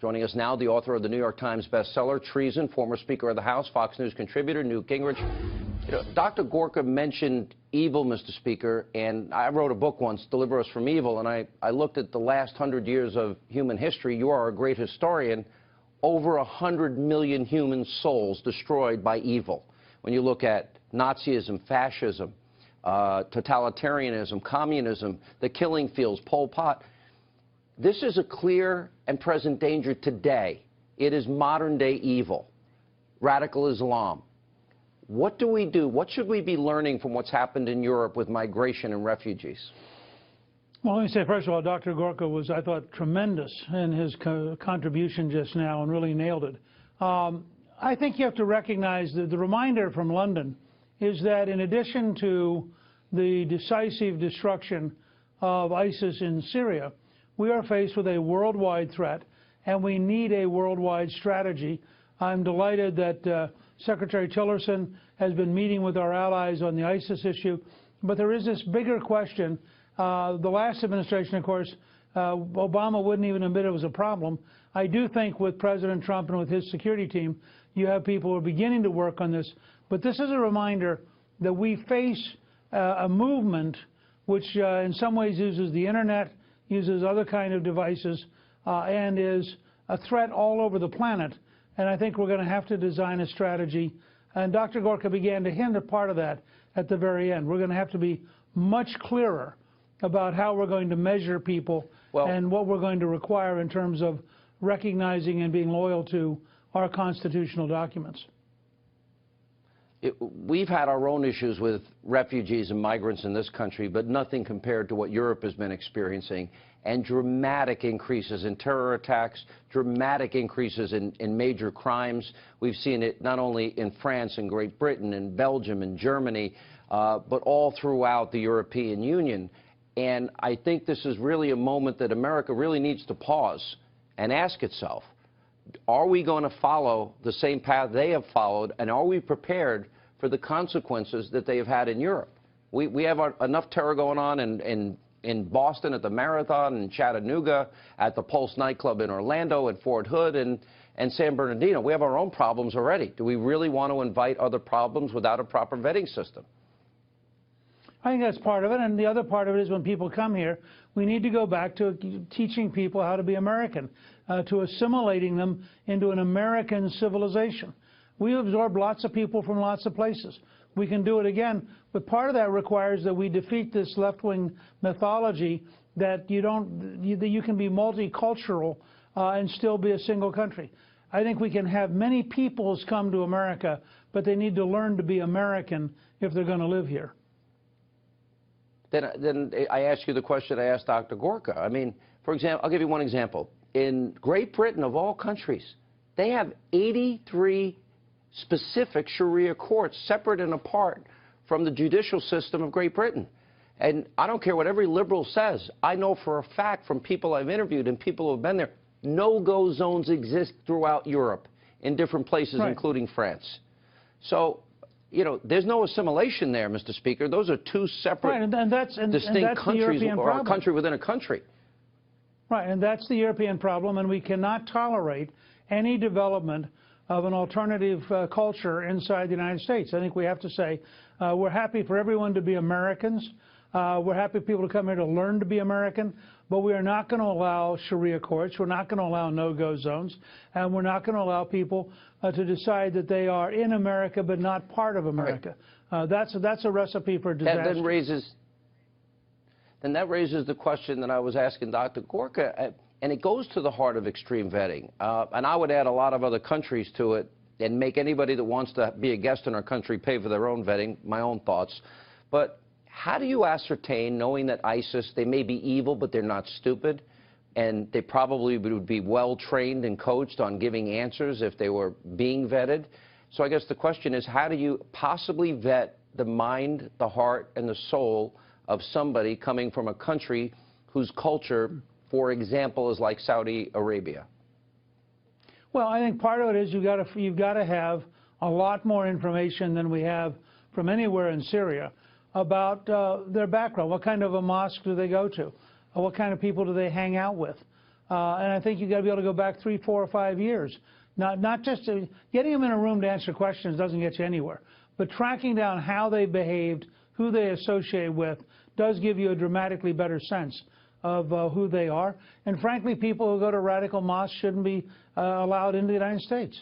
Joining us now, the author of the New York Times bestseller, Treason, former Speaker of the House, Fox News contributor, Newt Gingrich. You know, Dr. Gorka mentioned evil, Mr. Speaker, and I wrote a book once, Deliver Us from Evil, and I looked at the last 100 years of human history. You are a great historian. Over 100 million human souls destroyed by evil. When you look at Nazism, fascism, totalitarianism, communism, the killing fields, Pol Pot. This is a clear and present danger today. It is modern-day evil, radical Islam. What do we do? What should we be learning from what's happened in Europe with migration and refugees? Well, let me say, first of all, Dr. Gorka was, I thought, tremendous in his contribution just now and really nailed it. I think you have to recognize that the reminder from London is that in addition to the decisive destruction of ISIS in Syria, we are faced with a worldwide threat, and we need a worldwide strategy. I'm delighted that Secretary Tillerson has been meeting with our allies on the ISIS issue, but there is this bigger question. The last administration, of course, Obama wouldn't even admit it was a problem. I do think with President Trump and with his security team, you have people who are beginning to work on this. But this is a reminder that we face a movement which in some ways uses the internet, uses other kind of devices, and is a threat all over the planet. And I think we're going to have to design a strategy. And Dr. Gorka began to hint at part of that at the very end. We're going to have to be much clearer about how we're going to measure people and what we're going to require in terms of recognizing and being loyal to our constitutional documents. We've had our own issues with refugees and migrants in this country, but nothing compared to what Europe has been experiencing, and dramatic increases in terror attacks, dramatic increases in major crimes. We've seen it not only in France and Great Britain and Belgium and Germany, but all throughout the European Union. And I think this is really a moment that America really needs to pause and ask itself, are we going to follow the same path they have followed, and are we prepared for the consequences that they have had in Europe? We have enough terror going on in Boston at the Marathon, in Chattanooga, at the Pulse nightclub in Orlando, at Fort Hood, and San Bernardino. We have our own problems already. Do we really want to invite other problems without a proper vetting system? I think that's part of it, and the other part of it is when people come here, we need to go back to teaching people how to be American, to assimilating them into an American civilization. We absorb lots of people from lots of places. We can do it again, but part of that requires that we defeat this left-wing mythology that you can be multicultural and still be a single country. I think we can have many peoples come to America, but they need to learn to be American if they're going to live here. Then I ask you the question I asked Dr. Gorka. I mean, for example, I'll give you one example. In Great Britain, of all countries, they have 83 specific Sharia courts, separate and apart from the judicial system of Great Britain. And I don't care what every liberal says. I know for a fact from people I've interviewed and people who have been there, no-go zones exist throughout Europe in different places, including France. So, you know, there's no assimilation there, Mr. Speaker. Those are two separate, distinct countries, or a country within a country. Right, and that's the European problem, and we cannot tolerate any development of an alternative culture inside the United States. I think we have to say we're happy for everyone to be Americans. We're happy for people to come here to learn to be American, but we are not going to allow Sharia courts. We're not going to allow no-go zones, and we're not going to allow people to decide that they are in America but not part of America. That's a recipe for disaster. Then that raises the question that I was asking Dr. Gorka, and it goes to the heart of extreme vetting. And I would add a lot of other countries to it and make anybody that wants to be a guest in our country pay for their own vetting, my own thoughts. But how do you ascertain, knowing that ISIS, they may be evil, but they're not stupid, and they probably would be well-trained and coached on giving answers if they were being vetted? So I guess the question is, how do you possibly vet the mind, the heart, and the soul of somebody coming from a country whose culture, for example, is like Saudi Arabia? Well, I think part of it is you've got to have a lot more information than we have from anywhere in Syria about their background. What kind of a mosque do they go to? What kind of people do they hang out with? And I think you've got to be able to go back 3, 4, or 5 years. Not just getting them in a room to answer questions doesn't get you anywhere. But tracking down how they behaved, who they associate with, does give you a dramatically better sense of who they are. And frankly, people who go to radical mosques shouldn't be allowed into the United States.